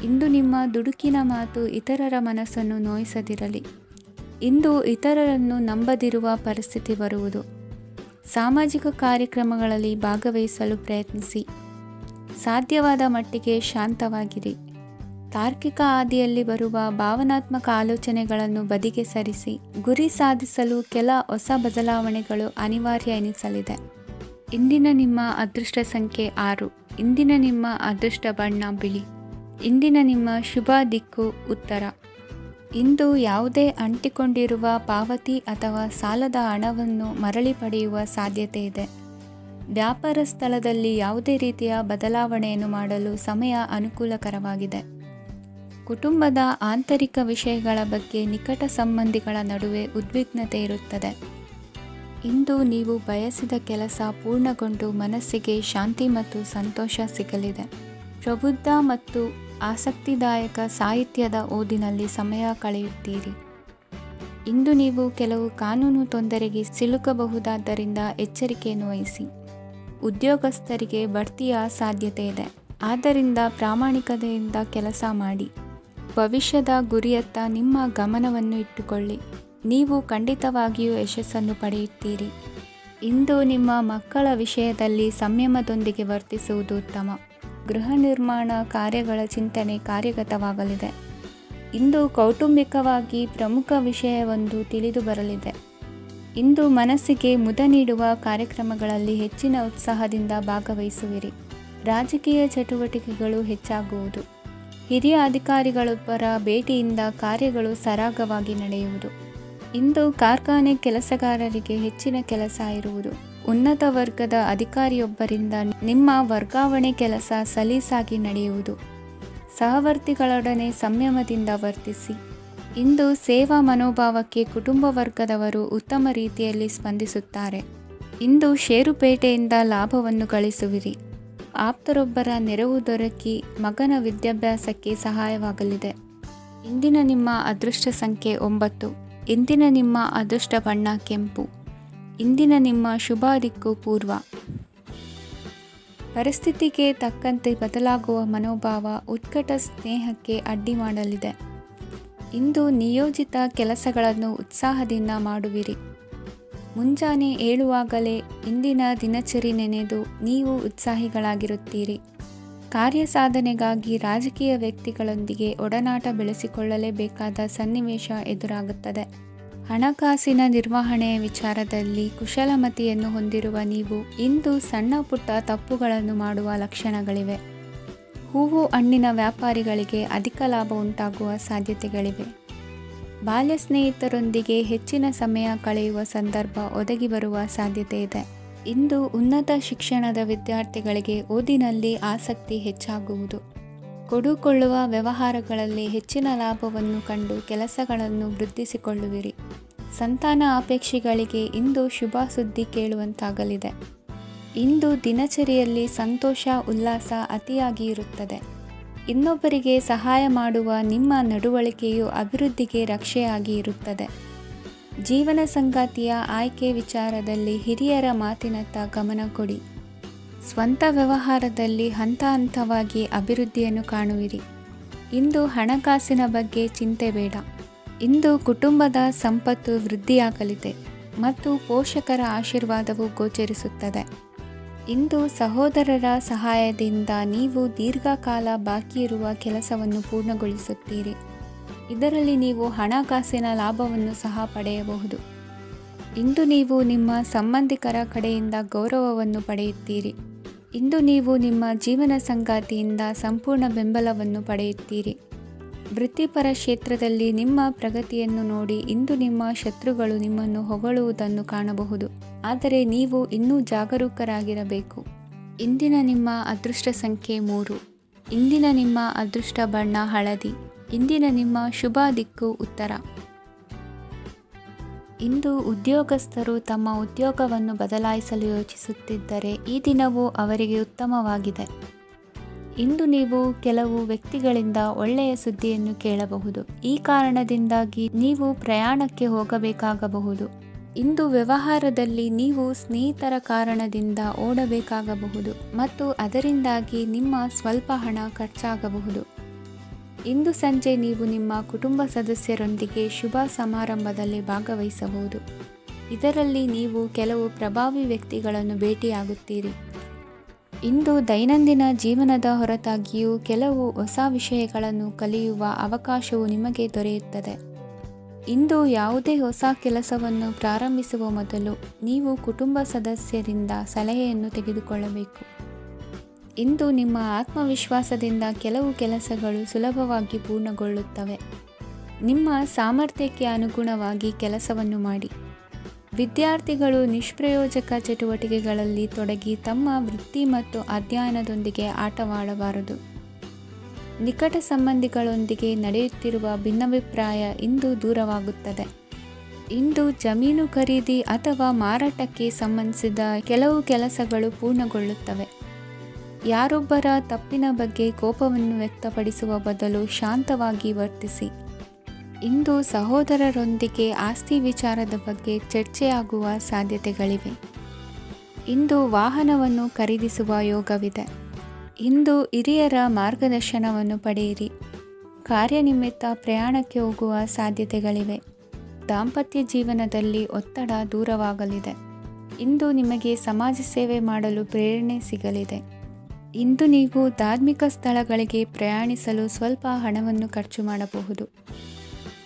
[SPEAKER 1] ಇಂದು ನಿಮ್ಮ ದುಡುಕಿನ ಮಾತು ಇತರರ ಮನಸ್ಸನ್ನು ನೋಯಿಸದಿರಲಿ. ಇಂದು ಇತರರನ್ನು ನಂಬದಿರುವ ಪರಿಸ್ಥಿತಿ ಬರುವುದು. ಸಾಮಾಜಿಕ ಕಾರ್ಯಕ್ರಮಗಳಲ್ಲಿ ಭಾಗವಹಿಸಲು ಪ್ರಯತ್ನಿಸಿ. ಸಾಧ್ಯವಾದ ಮಟ್ಟಿಗೆ ಶಾಂತವಾಗಿರಿ. ತಾರ್ಕಿಕ ಹಾದಿಯಲ್ಲಿ ಬರುವ ಭಾವನಾತ್ಮಕ ಆಲೋಚನೆಗಳನ್ನು ಬದಿಗೆ ಸರಿಸಿ. ಗುರಿ ಸಾಧಿಸಲು ಕೆಲ ಹೊಸ ಬದಲಾವಣೆಗಳು ಅನಿವಾರ್ಯ ಎನಿಸಲಿದೆ. ಇಂದಿನ ನಿಮ್ಮ ಅದೃಷ್ಟ ಸಂಖ್ಯೆ 6. ಇಂದಿನ ನಿಮ್ಮ ಅದೃಷ್ಟ ಬಣ್ಣ ಬಿಳಿ. ಇಂದಿನ ನಿಮ್ಮ ಶುಭ ದಿಕ್ಕು ಉತ್ತರ. ಇಂದು ಯಾವುದೇ ಅಂಟಿಕೊಂಡಿರುವ ಪಾವತಿ ಅಥವಾ ಸಾಲದ ಹಣವನ್ನು ಮರಳಿ ಪಡೆಯುವ ಸಾಧ್ಯತೆ ಇದೆ. ವ್ಯಾಪಾರ ಸ್ಥಳದಲ್ಲಿ ಯಾವುದೇ ರೀತಿಯ ಬದಲಾವಣೆಯನ್ನು ಮಾಡಲು ಸಮಯ ಅನುಕೂಲಕರವಾಗಿದೆ. ಕುಟುಂಬದ ಆಂತರಿಕ ವಿಷಯಗಳ ಬಗ್ಗೆ ನಿಕಟ ಸಂಬಂಧಿಗಳ ನಡುವೆ ಉದ್ವಿಗ್ನತೆ ಇರುತ್ತದೆ. ಇಂದು ನೀವು ಬಯಸಿದ ಕೆಲಸ ಪೂರ್ಣಗೊಂಡು ಮನಸ್ಸಿಗೆ ಶಾಂತಿ ಮತ್ತು ಸಂತೋಷ ಸಿಗಲಿದೆ. ಪ್ರಬುದ್ಧ ಮತ್ತು ಆಸಕ್ತಿದಾಯಕ ಸಾಹಿತ್ಯದ ಓದಿನಲ್ಲಿ ಸಮಯ ಕಳೆಯುತ್ತೀರಿ. ಇಂದು ನೀವು ಕೆಲವು ಕಾನೂನು ತೊಂದರೆಗೆ ಸಿಲುಕಬಹುದಾದ್ದರಿಂದ ಎಚ್ಚರಿಕೆಯನ್ನು ವಹಿಸಿ. ಉದ್ಯೋಗಸ್ಥರಿಗೆ ಬಡ್ತಿಯ ಸಾಧ್ಯತೆ ಇದೆ, ಆದ್ದರಿಂದ ಪ್ರಾಮಾಣಿಕತೆಯಿಂದ ಕೆಲಸ ಮಾಡಿ. ಭವಿಷ್ಯದ ಗುರಿಯತ್ತ ನಿಮ್ಮ ಗಮನವನ್ನು ಇಟ್ಟುಕೊಳ್ಳಿ. ನೀವು ಖಂಡಿತವಾಗಿಯೂ ಯಶಸ್ಸನ್ನು ಪಡೆಯುತ್ತೀರಿ. ಇಂದು ನಿಮ್ಮ ಮಕ್ಕಳ ವಿಷಯದಲ್ಲಿ ಸಂಯಮದೊಂದಿಗೆ ವರ್ತಿಸುವುದು ಉತ್ತಮ. ಗೃಹ ನಿರ್ಮಾಣ ಕಾರ್ಯಗಳ ಚಿಂತನೆ ಕಾರ್ಯಗತವಾಗಲಿದೆ. ಇಂದು ಕೌಟುಂಬಿಕವಾಗಿ ಪ್ರಮುಖ ವಿಷಯವೊಂದು ತಿಳಿದು ಬರಲಿದೆ. ಇಂದು ಮನಸ್ಸಿಗೆ ಮುದ ನೀಡುವ ಕಾರ್ಯಕ್ರಮಗಳಲ್ಲಿ ಹೆಚ್ಚಿನ ಉತ್ಸಾಹದಿಂದ ಭಾಗವಹಿಸುವಿರಿ. ರಾಜಕೀಯ ಚಟುವಟಿಕೆಗಳು ಹೆಚ್ಚಾಗುವುದು. ಹಿರಿಯ ಅಧಿಕಾರಿಗಳೊಬ್ಬರ ಭೇಟಿಯಿಂದ ಕಾರ್ಯಗಳು ಸರಾಗವಾಗಿ ನಡೆಯುವುದು. ಇಂದು ಕಾರ್ಖಾನೆ ಕೆಲಸಗಾರರಿಗೆ ಹೆಚ್ಚಿನ ಕೆಲಸ ಇರುವುದು. ಉನ್ನತ ವರ್ಗದ ಅಧಿಕಾರಿಯೊಬ್ಬರಿಂದ ನಿಮ್ಮ ವರ್ಗಾವಣೆ ಕೆಲಸ ಸಲೀಸಾಗಿ ನಡೆಯುವುದು. ಸಹವರ್ತಿಗಳೊಡನೆ ಸಂಯಮದಿಂದ ವರ್ತಿಸಿ. ಇಂದು ಸೇವಾ ಮನೋಭಾವಕ್ಕೆ ಕುಟುಂಬ ವರ್ಗದವರು ಉತ್ತಮ ರೀತಿಯಲ್ಲಿ ಸ್ಪಂದಿಸುತ್ತಾರೆ. ಇಂದು ಷೇರುಪೇಟೆಯಿಂದ ಲಾಭವನ್ನು ಗಳಿಸುವಿರಿ. ಆಪ್ತರೊಬ್ಬರ ನೆರವು ದೊರಕಿ ಮಗನ ವಿದ್ಯಾಭ್ಯಾಸಕ್ಕೆ ಸಹಾಯವಾಗಲಿದೆ. ಇಂದಿನ ನಿಮ್ಮ ಅದೃಷ್ಟ ಸಂಖ್ಯೆ 9. ಇಂದಿನ ನಿಮ್ಮ ಅದೃಷ್ಟ ಬಣ್ಣ ಕೆಂಪು. ಇಂದಿನ ನಿಮ್ಮ ಶುಭ ದಿಕ್ಕು ಪೂರ್ವ. ಪರಿಸ್ಥಿತಿಗೆ ತಕ್ಕಂತೆ ಬದಲಾಗುವ ಮನೋಭಾವ ಉತ್ಕಟ ಸ್ನೇಹಕ್ಕೆ ಅಡ್ಡಿ ಮಾಡಲಿದೆ. ಇಂದು ನಿಯೋಜಿತ ಕೆಲಸಗಳನ್ನು ಉತ್ಸಾಹದಿಂದ ಮಾಡುವಿರಿ. ಮುಂಜಾನೆ ಏಳುವಾಗಲೇ ಇಂದಿನ ದಿನಚರಿ ನೆನೆದು ನೀವು ಉತ್ಸಾಹಿಗಳಾಗಿರುತ್ತೀರಿ. ಕಾರ್ಯಸಾಧನೆಗಾಗಿ ರಾಜಕೀಯ ವ್ಯಕ್ತಿಗಳೊಂದಿಗೆ ಒಡನಾಟ ಬೆಳೆಸಿಕೊಳ್ಳಲೇಬೇಕಾದ ಸನ್ನಿವೇಶ ಎದುರಾಗುತ್ತದೆ. ಹಣಕಾಸಿನ ನಿರ್ವಹಣೆಯ ವಿಚಾರದಲ್ಲಿ ಕುಶಲಮತಿಯನ್ನು ಹೊಂದಿರುವ ನೀವು ಇಂದು ಸಣ್ಣ ಪುಟ್ಟ ತಪ್ಪುಗಳನ್ನು ಮಾಡುವ ಲಕ್ಷಣಗಳಿವೆ. ಹೂವು ಹಣ್ಣಿನ ವ್ಯಾಪಾರಿಗಳಿಗೆ ಅಧಿಕ ಲಾಭ ಉಂಟಾಗುವ ಸಾಧ್ಯತೆಗಳಿವೆ. ಬಾಲ್ಯ ಸ್ನೇಹಿತರೊಂದಿಗೆ ಹೆಚ್ಚಿನ ಸಮಯ ಕಳೆಯುವ ಸಂದರ್ಭ ಒದಗಿ ಬರುವ ಸಾಧ್ಯತೆ ಇದೆ. ಇಂದು ಉನ್ನತ ಶಿಕ್ಷಣದ ವಿದ್ಯಾರ್ಥಿಗಳಿಗೆ ಓದಿನಲ್ಲಿ ಆಸಕ್ತಿ ಹೆಚ್ಚಾಗುವುದು. ಕೊಡುಕೊಳ್ಳುವ ವ್ಯವಹಾರಗಳಲ್ಲಿ ಹೆಚ್ಚಿನ ಲಾಭವನ್ನು ಕಂಡು ಕೆಲಸಗಳನ್ನು ವೃದ್ಧಿಸಿಕೊಳ್ಳುವಿರಿ. ಸಂತಾನ ಅಪೇಕ್ಷೆಗಳಿಗೆ ಇಂದು ಶುಭ ಸುದ್ದಿ ಕೇಳುವಂತಾಗಲಿದೆ. ಇಂದು ದಿನಚರಿಯಲ್ಲಿ ಸಂತೋಷ ಉಲ್ಲಾಸ ಅತಿಯಾಗಿ ಇರುತ್ತದೆ. ಇನ್ನೊಬ್ಬರಿಗೆ ಸಹಾಯ ಮಾಡುವ ನಿಮ್ಮ ನಡವಳಿಕೆಯು ಅಭಿವೃದ್ಧಿಗೆ ರಕ್ಷೆಯಾಗಿ ಇರುತ್ತದೆ. ಜೀವನ ಸಂಗಾತಿಯ ಆಯ್ಕೆ ವಿಚಾರದಲ್ಲಿ ಹಿರಿಯರ ಮಾತಿನತ್ತ ಗಮನ ಕೊಡಿ. ಸ್ವಂತ ವ್ಯವಹಾರದಲ್ಲಿ ಹಂತ ಹಂತವಾಗಿ ಅಭಿವೃದ್ಧಿಯನ್ನು ಕಾಣುವಿರಿ. ಇಂದು ಹಣಕಾಸಿನ ಬಗ್ಗೆ ಚಿಂತೆ ಬೇಡ. ಇಂದು ಕುಟುಂಬದ ಸಂಪತ್ತು ವೃದ್ಧಿಯಾಗಲಿದೆ ಮತ್ತು ಪೋಷಕರ ಆಶೀರ್ವಾದವು ಗೋಚರಿಸುತ್ತದೆ. ಇಂದು ಸಹೋದರರ ಸಹಾಯದಿಂದ ನೀವು ದೀರ್ಘಕಾಲ ಬಾಕಿ ಇರುವ ಕೆಲಸವನ್ನು ಪೂರ್ಣಗೊಳಿಸುತ್ತೀರಿ. ಇದರಲ್ಲಿ ನೀವು ಹಣಕಾಸಿನ ಲಾಭವನ್ನು ಸಹ ಪಡೆಯಬಹುದು. ಇಂದು ನೀವು ನಿಮ್ಮ ಸಂಬಂಧಿಕರ ಕಡೆಯಿಂದ ಗೌರವವನ್ನು ಪಡೆಯುತ್ತೀರಿ. ಇಂದು ನೀವು ನಿಮ್ಮ ಜೀವನ ಸಂಗಾತಿಯಿಂದ ಸಂಪೂರ್ಣ ಬೆಂಬಲವನ್ನು ಪಡೆಯುತ್ತೀರಿ. ವೃತ್ತಿಪರ ಕ್ಷೇತ್ರದಲ್ಲಿ ನಿಮ್ಮ ಪ್ರಗತಿಯನ್ನು ನೋಡಿ ಇಂದು ನಿಮ್ಮ ಶತ್ರುಗಳು ನಿಮ್ಮನ್ನು ಹೊಗಳುವುದನ್ನು ಕಾಣಬಹುದು. ಆದರೆ ನೀವು ಇನ್ನೂ ಜಾಗರೂಕರಾಗಿರಬೇಕು. ಇಂದಿನ ನಿಮ್ಮ ಅದೃಷ್ಟ ಸಂಖ್ಯೆ 3. ಇಂದಿನ ನಿಮ್ಮ ಅದೃಷ್ಟ ಬಣ್ಣ ಹಳದಿ. ಇಂದಿನ ನಿಮ್ಮ ಶುಭ ದಿಕ್ಕು ಉತ್ತರ. ಇಂದು ಉದ್ಯೋಗಸ್ಥರು ತಮ್ಮ ಉದ್ಯೋಗವನ್ನು ಬದಲಾಯಿಸಲು ಯೋಚಿಸುತ್ತಿದ್ದರೆ ಈ ದಿನವೂ ಅವರಿಗೆ ಉತ್ತಮವಾಗಿದೆ. ಇಂದು ನೀವು ಕೆಲವು ವ್ಯಕ್ತಿಗಳಿಂದ ಒಳ್ಳೆಯ ಸುದ್ದಿಯನ್ನು ಕೇಳಬಹುದು. ಈ ಕಾರಣದಿಂದಾಗಿ ನೀವು ಪ್ರಯಾಣಕ್ಕೆ ಹೋಗಬೇಕಾಗಬಹುದು. ಇಂದು ವ್ಯವಹಾರದಲ್ಲಿ ನೀವು ಸ್ನೇಹಿತರ ಕಾರಣದಿಂದ ಓಡಬೇಕಾಗಬಹುದು ಮತ್ತು ಅದರಿಂದಾಗಿ ನಿಮ್ಮ ಸ್ವಲ್ಪ ಹಣ ಖರ್ಚಾಗಬಹುದು. ಇಂದು ಸಂಜೆ ನೀವು ನಿಮ್ಮ ಕುಟುಂಬ ಸದಸ್ಯರೊಂದಿಗೆ ಶುಭ ಸಮಾರಂಭದಲ್ಲಿ ಭಾಗವಹಿಸಬಹುದು. ಇದರಲ್ಲಿ ನೀವು ಕೆಲವು ಪ್ರಭಾವಿ ವ್ಯಕ್ತಿಗಳನ್ನು ಭೇಟಿಯಾಗುತ್ತೀರಿ. ಇಂದು ದೈನಂದಿನ ಜೀವನದ ಹೊರತಾಗಿಯೂ ಕೆಲವು ಹೊಸ ವಿಷಯಗಳನ್ನು ಕಲಿಯುವ ಅವಕಾಶವು ನಿಮಗೆ ದೊರೆಯುತ್ತದೆ. ಇಂದು ಯಾವುದೇ ಹೊಸ ಕೆಲಸವನ್ನು ಪ್ರಾರಂಭಿಸುವ ಮೊದಲು ನೀವು ಕುಟುಂಬ ಸದಸ್ಯರಿಂದ ಸಲಹೆಯನ್ನು ತೆಗೆದುಕೊಳ್ಳಬೇಕು. ಇಂದು ನಿಮ್ಮ ಆತ್ಮವಿಶ್ವಾಸದಿಂದ ಕೆಲವು ಕೆಲಸಗಳು ಸುಲಭವಾಗಿ ಪೂರ್ಣಗೊಳ್ಳುತ್ತವೆ. ನಿಮ್ಮ ಸಾಮರ್ಥ್ಯಕ್ಕೆ ಅನುಗುಣವಾಗಿ ಕೆಲಸವನ್ನು ಮಾಡಿ. ವಿದ್ಯಾರ್ಥಿಗಳು ನಿಷ್ಪ್ರಯೋಜಕ ಚಟುವಟಿಕೆಗಳಲ್ಲಿ ತೊಡಗಿ ತಮ್ಮ ವೃತ್ತಿ ಮತ್ತು ಅಧ್ಯಯನದೊಂದಿಗೆ ಆಟವಾಡಬಾರದು. ನಿಕಟ ಸಂಬಂಧಿಗಳೊಂದಿಗೆ ನಡೆಯುತ್ತಿರುವ ಭಿನ್ನಾಭಿಪ್ರಾಯ ಇಂದು ದೂರವಾಗುತ್ತದೆ. ಇಂದು ಜಮೀನು ಖರೀದಿ ಅಥವಾ ಮಾರಾಟಕ್ಕೆ ಸಂಬಂಧಿಸಿದ ಕೆಲವು ಕೆಲಸಗಳು ಪೂರ್ಣಗೊಳ್ಳುತ್ತವೆ. ಯಾರೊಬ್ಬರ ತಪ್ಪಿನ ಬಗ್ಗೆ ಕೋಪವನ್ನು ವ್ಯಕ್ತಪಡಿಸುವ ಬದಲು ಶಾಂತವಾಗಿ ವರ್ತಿಸಿ. ಇಂದು ಸಹೋದರರೊಂದಿಗೆ ಆಸ್ತಿ ವಿಚಾರದ ಬಗ್ಗೆ ಚರ್ಚೆಯಾಗುವ ಸಾಧ್ಯತೆಗಳಿವೆ. ಇಂದು ವಾಹನವನ್ನು ಖರೀದಿಸುವ ಯೋಗವಿದೆ. ಇಂದು ಹಿರಿಯರ ಮಾರ್ಗದರ್ಶನವನ್ನು ಪಡೆಯಿರಿ. ಕಾರ್ಯನಿಮಿತ್ತ ಪ್ರಯಾಣಕ್ಕೆ ಹೋಗುವ ಸಾಧ್ಯತೆಗಳಿವೆ. ದಾಂಪತ್ಯ ಜೀವನದಲ್ಲಿ ಒತ್ತಡ ದೂರವಾಗಲಿದೆ. ಇಂದು ನಿಮಗೆ ಸಮಾಜ ಸೇವೆ ಮಾಡಲು ಪ್ರೇರಣೆ ಸಿಗಲಿದೆ. ಇಂದು ನೀವು ಧಾರ್ಮಿಕ ಸ್ಥಳಗಳಿಗೆ ಪ್ರಯಾಣಿಸಲು ಸ್ವಲ್ಪ ಹಣವನ್ನು ಖರ್ಚು ಮಾಡಬಹುದು.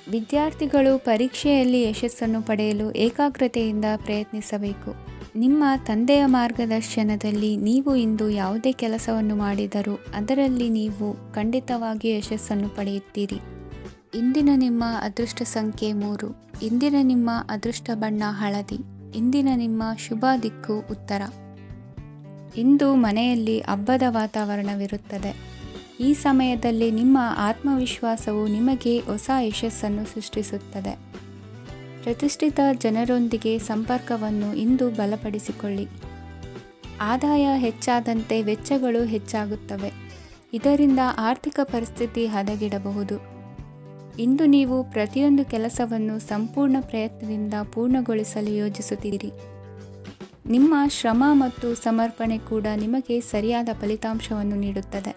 [SPEAKER 1] ವಿದ್ಯಾರ್ಥಿಗಳು ಪರೀಕ್ಷೆಯಲ್ಲಿ ಯಶಸ್ಸನ್ನು ಪಡೆಯಲು ಏಕಾಗ್ರತೆಯಿಂದ ಪ್ರಯತ್ನಿಸಬೇಕು. ನಿಮ್ಮ ತಂದೆಯ ಮಾರ್ಗದರ್ಶನದಲ್ಲಿ ನೀವು ಇಂದು ಯಾವುದೇ ಕೆಲಸವನ್ನು ಮಾಡಿದರೂ ಅದರಲ್ಲಿ ನೀವು ಖಂಡಿತವಾಗಿಯೂ ಯಶಸ್ಸನ್ನು ಪಡೆಯುತ್ತೀರಿ. ಇಂದಿನ ನಿಮ್ಮ ಅದೃಷ್ಟ ಸಂಖ್ಯೆ 3. ಇಂದಿನ ನಿಮ್ಮ ಅದೃಷ್ಟ ಬಣ್ಣ ಹಳದಿ. ಇಂದಿನ ನಿಮ್ಮ ಶುಭ ದಿಕ್ಕು ಉತ್ತರ. ಇಂದು ಮನೆಯಲ್ಲಿ ಹಬ್ಬದ ವಾತಾವರಣವಿರುತ್ತದೆ. ಈ ಸಮಯದಲ್ಲಿ ನಿಮ್ಮ ಆತ್ಮವಿಶ್ವಾಸವು ನಿಮಗೆ ಹೊಸ ಯಶಸ್ಸನ್ನು ಸೃಷ್ಟಿಸುತ್ತದೆ. ಪ್ರತಿಷ್ಠಿತ ಜನರೊಂದಿಗೆ ಸಂಪರ್ಕವನ್ನು ಇಂದು ಬಲಪಡಿಸಿಕೊಳ್ಳಿ. ಆದಾಯ ಹೆಚ್ಚಾದಂತೆ ವೆಚ್ಚಗಳು ಹೆಚ್ಚಾಗುತ್ತವೆ. ಇದರಿಂದ ಆರ್ಥಿಕ ಪರಿಸ್ಥಿತಿ ಹದಗೆಡಬಹುದು. ಇಂದು ನೀವು ಪ್ರತಿಯೊಂದು ಕೆಲಸವನ್ನು ಸಂಪೂರ್ಣ ಪ್ರಯತ್ನದಿಂದ ಪೂರ್ಣಗೊಳಿಸಲು ಯೋಜಿಸುತ್ತೀರಿ. ನಿಮ್ಮ ಶ್ರಮ ಮತ್ತು ಸಮರ್ಪಣೆ ಕೂಡ ನಿಮಗೆ ಸರಿಯಾದ ಫಲಿತಾಂಶವನ್ನು ನೀಡುತ್ತದೆ.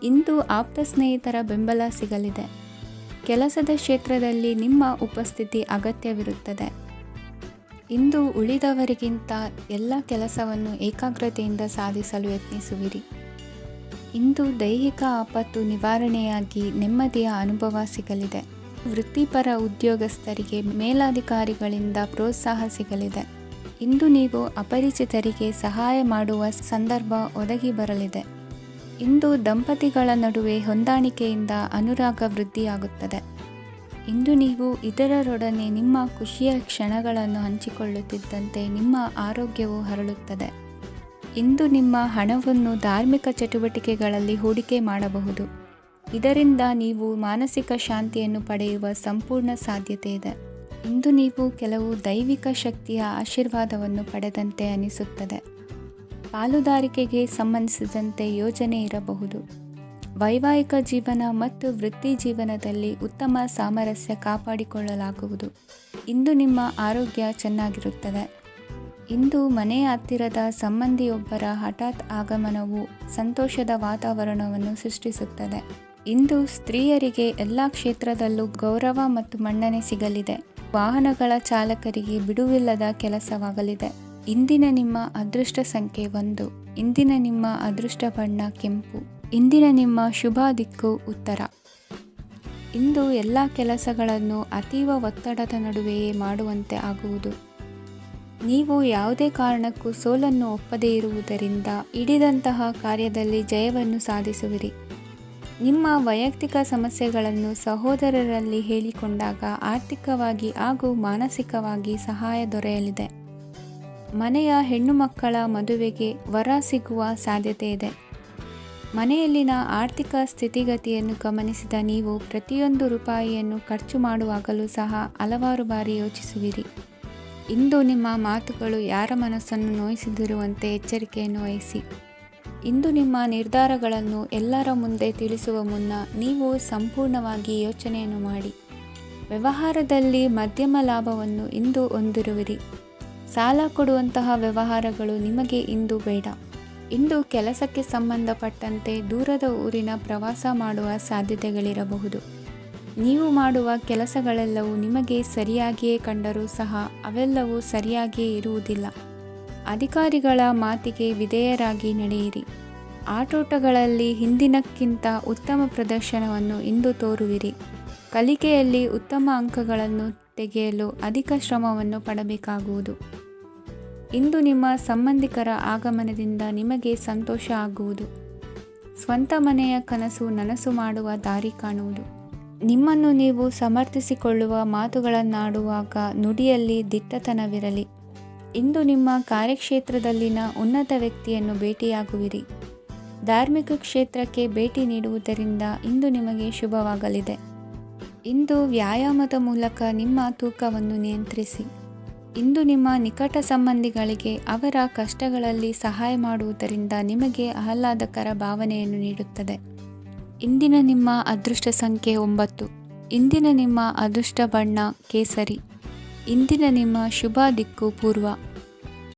[SPEAKER 1] ಇಂದು ಆಪ್ತ ಸ್ನೇಹಿತರ ಬೆಂಬಲ ಸಿಗಲಿದೆ. ಕೆಲಸದ ಕ್ಷೇತ್ರದಲ್ಲಿ ನಿಮ್ಮ ಉಪಸ್ಥಿತಿ ಅಗತ್ಯವಿರುತ್ತದೆ. ಇಂದು ಉಳಿದವರಿಗಿಂತ ಎಲ್ಲ ಕೆಲಸವನ್ನು ಏಕಾಗ್ರತೆಯಿಂದ ಸಾಧಿಸಲು ಯತ್ನಿಸುವಿರಿ. ಇಂದು ದೈಹಿಕ ಆಪತ್ತು ನಿವಾರಣೆಯಾಗಿ ನೆಮ್ಮದಿಯ ಅನುಭವ ಸಿಗಲಿದೆ. ವೃತ್ತಿಪರ ಉದ್ಯೋಗಸ್ಥರಿಗೆ ಮೇಲಾಧಿಕಾರಿಗಳಿಂದ ಪ್ರೋತ್ಸಾಹ ಸಿಗಲಿದೆ. ಇಂದು ನೀವು ಅಪರಿಚಿತರಿಗೆ ಸಹಾಯ ಮಾಡುವ ಸಂದರ್ಭ ಒದಗಿ ಬರಲಿದೆ. ಇಂದು ದಂಪತಿಗಳ ನಡುವೆ ಹೊಂದಾಣಿಕೆಯಿಂದ ಅನುರಾಗ ವೃದ್ಧಿಯಾಗುತ್ತದೆ. ಇಂದು ನೀವು ಇತರರೊಡನೆ ನಿಮ್ಮ ಖುಷಿಯ ಕ್ಷಣಗಳನ್ನು ಹಂಚಿಕೊಳ್ಳುತ್ತಿದ್ದಂತೆ ನಿಮ್ಮ ಆರೋಗ್ಯವು ಹರಳುತ್ತದೆ. ಇಂದು ನಿಮ್ಮ ಹಣವನ್ನು ಧಾರ್ಮಿಕ ಚಟುವಟಿಕೆಗಳಲ್ಲಿ ಹೂಡಿಕೆ ಮಾಡಬಹುದು. ಇದರಿಂದ ನೀವು ಮಾನಸಿಕ ಶಾಂತಿಯನ್ನು ಪಡೆಯುವ ಸಂಪೂರ್ಣ ಸಾಧ್ಯತೆ ಇದೆ. ಇಂದು ನೀವು ಕೆಲವು ದೈವಿಕ ಶಕ್ತಿಯ ಆಶೀರ್ವಾದವನ್ನು ಪಡೆದಂತೆ ಅನಿಸುತ್ತದೆ. ಪಾಲುದಾರಿಕೆಗೆ ಸಂಬಂಧಿಸಿದಂತೆ ಯೋಜನೆ ಇರಬಹುದು. ವೈವಾಹಿಕ ಜೀವನ ಮತ್ತು ವೃತ್ತಿ ಜೀವನದಲ್ಲಿ ಉತ್ತಮ ಸಾಮರಸ್ಯ ಕಾಪಾಡಿಕೊಳ್ಳಲಾಗುವುದು. ಇಂದು ನಿಮ್ಮ ಆರೋಗ್ಯ ಚೆನ್ನಾಗಿರುತ್ತದೆ. ಇಂದು ಮನೆಯ ಹತ್ತಿರದ ಸಂಬಂಧಿಯೊಬ್ಬರ ಹಠಾತ್ ಆಗಮನವು ಸಂತೋಷದ ವಾತಾವರಣವನ್ನು ಸೃಷ್ಟಿಸುತ್ತದೆ. ಇಂದು ಸ್ತ್ರೀಯರಿಗೆ ಎಲ್ಲ ಕ್ಷೇತ್ರದಲ್ಲೂ ಗೌರವ ಮತ್ತು ಮನ್ನಣೆ ಸಿಗಲಿದೆ. ವಾಹನಗಳ ಚಾಲಕರಿಗೆ ಬಿಡುವಿಲ್ಲದ ಕೆಲಸವಾಗಲಿದೆ. ಇಂದಿನ ನಿಮ್ಮ ಅದೃಷ್ಟ ಸಂಖ್ಯೆ 1. ಇಂದಿನ ನಿಮ್ಮ ಅದೃಷ್ಟ ಬಣ್ಣ ಕೆಂಪು. ಇಂದಿನ ನಿಮ್ಮ ಶುಭ ದಿಕ್ಕು ಉತ್ತರ. ಇಂದು ಎಲ್ಲ ಕೆಲಸಗಳನ್ನು ಅತೀವ ಒತ್ತಡದ ನಡುವೆಯೇ ಮಾಡುವಂತೆ ಆಗುವುದು. ನೀವು ಯಾವುದೇ ಕಾರಣಕ್ಕೂ ಸೋಲನ್ನು ಒಪ್ಪದೇ ಇರುವುದರಿಂದ ಹಿಡಿದಂತಹ ಕಾರ್ಯದಲ್ಲಿ ಜಯವನ್ನು ಸಾಧಿಸುವಿರಿ. ನಿಮ್ಮ ವೈಯಕ್ತಿಕ ಸಮಸ್ಯೆಗಳನ್ನು ಸಹೋದರರಲ್ಲಿ ಹೇಳಿಕೊಂಡಾಗ ಆರ್ಥಿಕವಾಗಿ ಹಾಗೂ ಮಾನಸಿಕವಾಗಿ ಸಹಾಯ ದೊರೆಯಲಿದೆ. ಮನೆಯ ಹೆಣ್ಣು ಮಕ್ಕಳ ಮದುವೆಗೆ ವರ ಸಿಗುವ ಸಾಧ್ಯತೆ ಇದೆ. ಮನೆಯಲ್ಲಿನ ಆರ್ಥಿಕ ಸ್ಥಿತಿಗತಿಯನ್ನು ಗಮನಿಸಿದ ನೀವು ಪ್ರತಿಯೊಂದು ರೂಪಾಯಿಯನ್ನು ಖರ್ಚು ಮಾಡುವಾಗಲೂ ಸಹ ಹಲವಾರು ಬಾರಿ ಯೋಚಿಸುವಿರಿ. ಇಂದು ನಿಮ್ಮ ಮಾತುಗಳು ಯಾರ ಮನಸ್ಸನ್ನು ನೋಯಿಸಿದಿರುವಂತೆ ಎಚ್ಚರಿಕೆಯನ್ನು ವಹಿಸಿ. ಇಂದು ನಿಮ್ಮ ನಿರ್ಧಾರಗಳನ್ನು ಎಲ್ಲರ ಮುಂದೆ ತಿಳಿಸುವ ಮುನ್ನ ನೀವು ಸಂಪೂರ್ಣವಾಗಿ ಯೋಚನೆಯನ್ನು ಮಾಡಿ. ವ್ಯವಹಾರದಲ್ಲಿ ಮಧ್ಯಮ ಲಾಭವನ್ನು ಇಂದು ಹೊಂದಿರುವಿರಿ. ಸಾಲ ಕೊಡುವಂತಹ ವ್ಯವಹಾರಗಳು ನಿಮಗೆ ಇಂದು ಬೇಡ. ಇಂದು ಕೆಲಸಕ್ಕೆ ಸಂಬಂಧಪಟ್ಟಂತೆ ದೂರದ ಊರಿನ ಪ್ರವಾಸ ಮಾಡುವ ಸಾಧ್ಯತೆಗಳಿರಬಹುದು. ನೀವು ಮಾಡುವ ಕೆಲಸಗಳೆಲ್ಲವೂ ನಿಮಗೆ ಸರಿಯಾಗಿಯೇ ಕಂಡರೂ ಸಹ ಅವೆಲ್ಲವೂ ಸರಿಯಾಗಿಯೇ ಇರುವುದಿಲ್ಲ. ಅಧಿಕಾರಿಗಳ ಮಾತಿಗೆ ವಿಧೇಯರಾಗಿ ನಡೆಯಿರಿ. ಆಟೋಟಗಳಲ್ಲಿ ಹಿಂದಿನಕ್ಕಿಂತ ಉತ್ತಮ ಪ್ರದರ್ಶನವನ್ನು ಇಂದು ತೋರುವಿರಿ. ಕಲಿಕೆಯಲ್ಲಿ ಉತ್ತಮ ಅಂಕಗಳನ್ನು ತೆಗೆಯಲು ಅಧಿಕ ಶ್ರಮವನ್ನು ಪಡಬೇಕಾಗುವುದು. ಇಂದು ನಿಮ್ಮ ಸಂಬಂಧಿಕರ ಆಗಮನದಿಂದ ನಿಮಗೆ ಸಂತೋಷ ಆಗುವುದು. ಸ್ವಂತ ಮನೆಯ ಕನಸು ನನಸು ಮಾಡುವ ದಾರಿ ಕಾಣುವುದು. ನಿಮ್ಮನ್ನು ನೀವು ಸಮರ್ಥಿಸಿಕೊಳ್ಳುವ ಮಾತುಗಳನ್ನಾಡುವಾಗ ನುಡಿಯಲ್ಲಿ ದಿಟ್ಟತನವಿರಲಿ. ಇಂದು ನಿಮ್ಮ ಕಾರ್ಯಕ್ಷೇತ್ರದಲ್ಲಿನ ಉನ್ನತ ವ್ಯಕ್ತಿಯನ್ನು ಭೇಟಿಯಾಗುವಿರಿ. ಧಾರ್ಮಿಕ ಕ್ಷೇತ್ರಕ್ಕೆ ಭೇಟಿ ನೀಡುವುದರಿಂದ ಇಂದು ನಿಮಗೆ ಶುಭವಾಗಲಿದೆ. ಇಂದು ವ್ಯಾಯಾಮದ ಮೂಲಕ ನಿಮ್ಮ ತೂಕವನ್ನು ನಿಯಂತ್ರಿಸಿ. ಇಂದು ನಿಮ್ಮ ನಿಕಟ ಸಂಬಂಧಿಗಳಿಗೆ ಅವರ ಕಷ್ಟಗಳಲ್ಲಿ ಸಹಾಯ ಮಾಡುವುದರಿಂದ ನಿಮಗೆ ಆಹ್ಲಾದಕರ ಭಾವನೆಯನ್ನು ನೀಡುತ್ತದೆ. ಇಂದಿನ ನಿಮ್ಮ ಅದೃಷ್ಟ ಸಂಖ್ಯೆ 9. ಇಂದಿನ ನಿಮ್ಮ ಅದೃಷ್ಟ ಬಣ್ಣ ಕೇಸರಿ. ಇಂದಿನ ನಿಮ್ಮ ಶುಭ ದಿಕ್ಕು ಪೂರ್ವ.